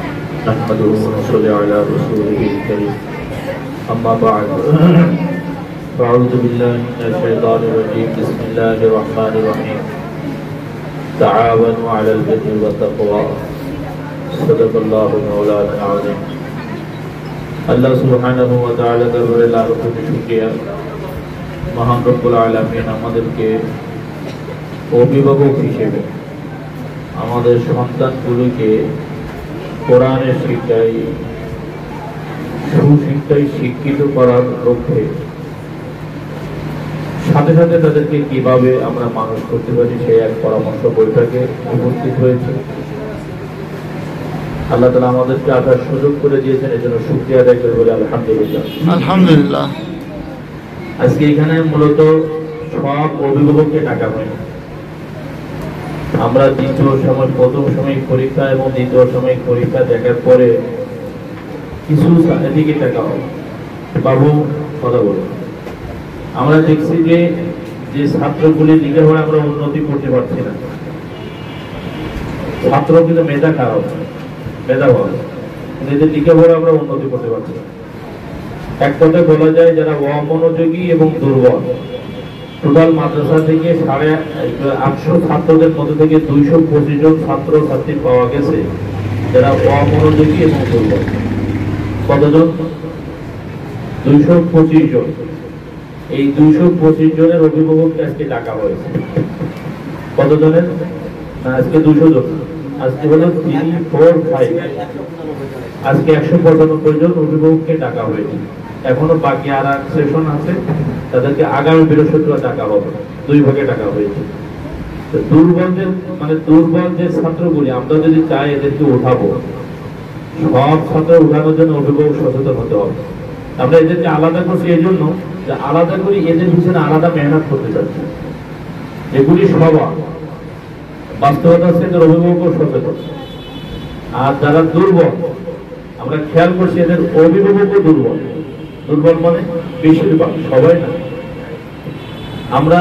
نحمده ونصلي على رسوله الكريم أما بعد فأعوذ بالله من الشيطان الرجيم بسم الله الرحمن الرحيم تعاونوا على البر والتقوى صدق الله مولانا العظيم আল্লাহ সুবহানাহু ওয়া তাআলা দরবারে লাখ কোটি শুকরিয়া মহান রব্বুল আলামিন আমাদেরকে অভিভাবক হিসেবে আমাদের সন্তানগুলোকে কোরআনের শিক্ষায় সুশিক্ষায় শিক্ষিত করার লক্ষ্যে সাথে সাথে তাদেরকে কিভাবে আমরা মানুষ করতে পারি সেই এক পরামর্শ বৈঠকে উপস্থিত হয়েছে। আল্লাহ তাআলা আমাদেরকে আসার সুযোগ করে দিয়েছেন, এজন্য শুকরিয়া আদায় করে বলে আলহামদুলিল্লাহ। আলহামদুলিল্লাহ। আজকে এখানে মূলত সব অভিভাবককে টাকা হয়। আমরা দ্বিতীয় সময় প্রথম সাময়িক পরীক্ষা এবং দ্বিতীয় সাময়িক পরীক্ষা দেখার পরে কিছু এদিকে টাকা হয়। বাবু কথা বলো, আমরা দেখছি যে ছাত্রগুলি লিখে পড়ে আমরা উন্নতি করতে পারছি না। ছাত্র কিন্তু মেধা খারাপ, মেধা ভালো, এদের লিখে পড়ে আমরা উন্নতি করতে পারছি না। এক কথায় বলা যায় যারা অমনোযোগী এবং দুর্বল, টোটাল মাদ্রাসা থেকে 850 ছাত্রদের মধ্যে থেকে 225 জন ছাত্র ছাত্রী পাওয়া গেছে যারা অমনোযোগী এবং দুর্বল। কতজন? 225 জন। এই 225 জনের অভিভাবককে আজকে ডাকা হয়েছে। কতজনের? না, আজকে 200 জন। আজকে হলো 3, 4, 5, আজকে 195 জন অভিভাবককে ডাকা হয়েছে। এখনো বাকি আর এক সেশন আছে, তাদেরকে আগামী বৃহস্পতিবার ডাকা হবে। 2 ভাগে ডাকা হয়েছে। দুর্বল যে ছাত্রগুলি আমরা যদি চাই এদেরকে উঠাবো, সব ছাত্র উঠানোর জন্য অভিভাবক সচেতন হতে হবে। আমরা এদেরকে আলাদা করছি এই জন্য যে আলাদা করে এদের পিছনে আলাদা মেহনত করতে চাচ্ছি। এগুলি সবার বাস্তবতা হচ্ছে এদের অভিভাবক সচেতন। আর যারা দুর্বল আমরা খেয়াল করছি এদের অভিভাবকও দুর্বল। দুর্বল মানে বেশিরভাগ, সবাই না। আমরা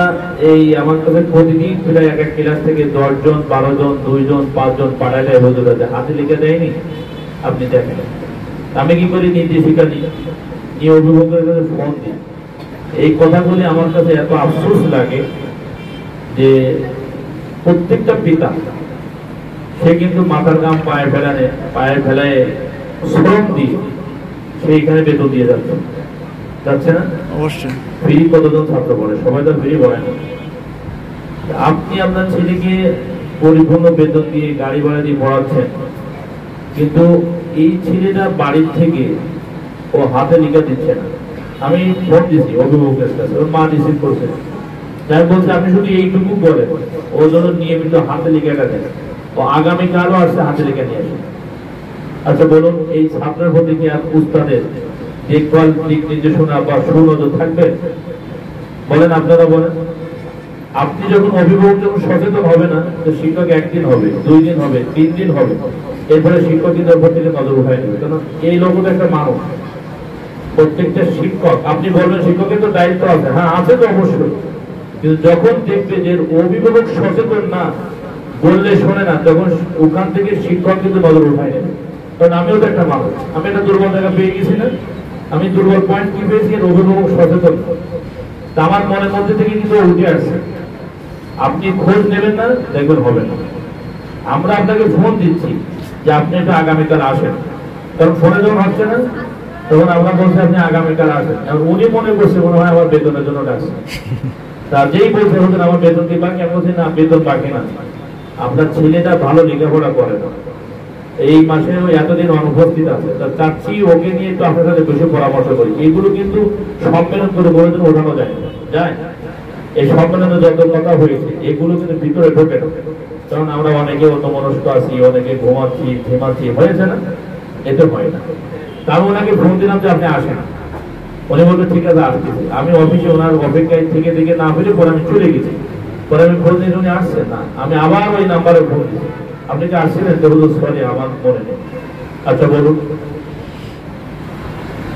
আমার কাছে প্রতিদিন প্রায় এক এক ক্লাস থেকে 10 জন, 12 জন, 2 জন, 5 জন পাঠাইলে হুজুর হাতে লিখে দেয়নি, আপনি দেখেন। আমি কি করি, নির্দেশিকা নিয়ে অভিভাবকের কাছে ফোন দিই। এই কথাগুলি আমার কাছে এত আফসোস লাগে যে প্রত্যেকটা পিতা সে কিন্তু মাথার গাম পায়ে ফেলায় শ্রম দিয়ে সেইখানে বেতন দিয়ে যাচ্ছে না? অবশ্যই। ফ্রি কতজন ছাত্র পড়ে? সবাই তো ফ্রি পড়ে না। আপনি আপনার ছেলেকে পরিপূর্ণ বেতন দিয়ে গাড়ি ভাড়া দিয়ে পড়াচ্ছেন, কিন্তু এই ছেলেটা বাড়ির থেকে ও হাতে লিখে দিচ্ছে না। আমি ফোন দিচ্ছি অভিভাবকের কাছে, ওর মা রিসিভ করছে, তাই বলছে আপনি শুধু এইটুকু করেন, ওর জন্য নিয়মিত হাতে লিখেটা দেন, ও আগামীকালও আসছে হাতে লিখে নিয়ে আসে। আচ্ছা বলুন, এই ছাত্রের প্রতি কি আর উস্তাদের দেখভাল, দিক নির্দেশনা বা সুনজর থাকবে? বলেন, আপনারা বলেন। আপনি যখন অভিভাবক যখন সচেতন হবে না, তো শিক্ষক 1 দিন হবে, 2 দিন হবে, 3 দিন হবে, এরপরে শিক্ষক কিন্তু ওপর থেকে নজর উঠায় নেবে। কারণ এই লোকটা একটা মানুষ। প্রত্যেকটা শিক্ষক, আপনি বলবেন শিক্ষকের তো দায়িত্ব আছে, হ্যাঁ আছে তো অবশ্যই, কিন্তু যখন দেখবে যে অভিভাবক সচেতন না, বললে শোনে না, তখন ওখান থেকে শিক্ষক কিন্তু নজর উঠায় নেবে। কারণ আমিও তো একটা মানুষ, আমি একটা দুর্বল জায়গা পেয়ে গেছি না? আমি দুর্বল পয়েন্ট কি পেয়েছি? অভিভাবক সচেতন। তা আমার মনের মধ্যে থেকে কিন্তু উঠে আসছে। আপনি খোঁজ নেবেন না, দেখবেন হবে না। আমরা আপনাকে ফোন দিচ্ছি যে আপনি একটু আগামীকাল আসেন, কারণ ফোনে যখন হচ্ছে না তখন আমরা বলছি আপনি আগামীকাল আসেন। উনি মনে করছে মনে হয় আমার বেতনের জন্য ডাকছে। তা যেই বলছে হতেন আমার বেতন কি বাকি, আমি বলছি না, বেতন বাকি না, আপনার ছেলেটা ভালো লেখাপড়া করে না, এই মাসে এতদিন অনুপস্থিত আছে, চাচ্ছি ওকে নিয়ে একটু আপনার সাথে বেশি পরামর্শ করি। এগুলো কিন্তু সম্মেলন করে বলেছেন ওঠানো যায় যায়। এই সম্মেলনে যত কথা হয়েছে এগুলো কিন্তু ভিতরে ঢোকে না, কারণ আমরা অনেকে অন্যমনস্ক আছি, অনেকে ঘুমাচ্ছি, ঘেমাচ্ছি, হয়েছে না? এতে হয় না। তার ওনাকে ফোন দিলাম যে আপনি আসেন, উনি বললো ঠিক আছে আসতেছি। আমি অফিসে ওনার অপেক্ষায় থেকে না ফিরে পরে আমি চলে গেছি। পরে আমি ফোন দিয়ে উনি আসছেন না, আমি আবার ওই নাম্বারে ফোন দিচ্ছি, আপনি কি আসছিলেন? সরি আমার মনে নেই। আচ্ছা বলুন,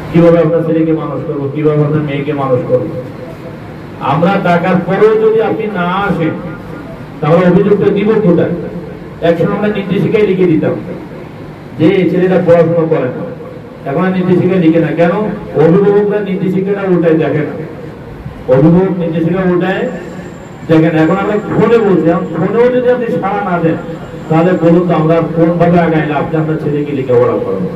কিভাবে আপনার ছেলেকে মানুষ করবো, কিভাবে আপনার মেয়েকে মানুষ করবো? আমরা টাকার পরেও যদি আপনি না আসেন তাহলে অভিযোগটা দিব কোথায়? একসময় আমরা নির্দেশিকায় লিখে দিতাম যে এই ছেলেটা পড়াশোনা করে না, এখন আর নির্দেশিকা লিখে না। কেন? অভিভাবকরা নির্দেশিকাটা উল্টায় দেখে না, অভিভাবক নির্দেশিকা উল্টায় দেখেন। এখন আমরা ফোনে বলছি, ফোনেও যদি আপনি সাড়া না দেন, তাহলে বলুন তো আমরা কোন ভাবে আগাইলে আপনি আপনার ছেলেকে লেখাপড়া করাবো।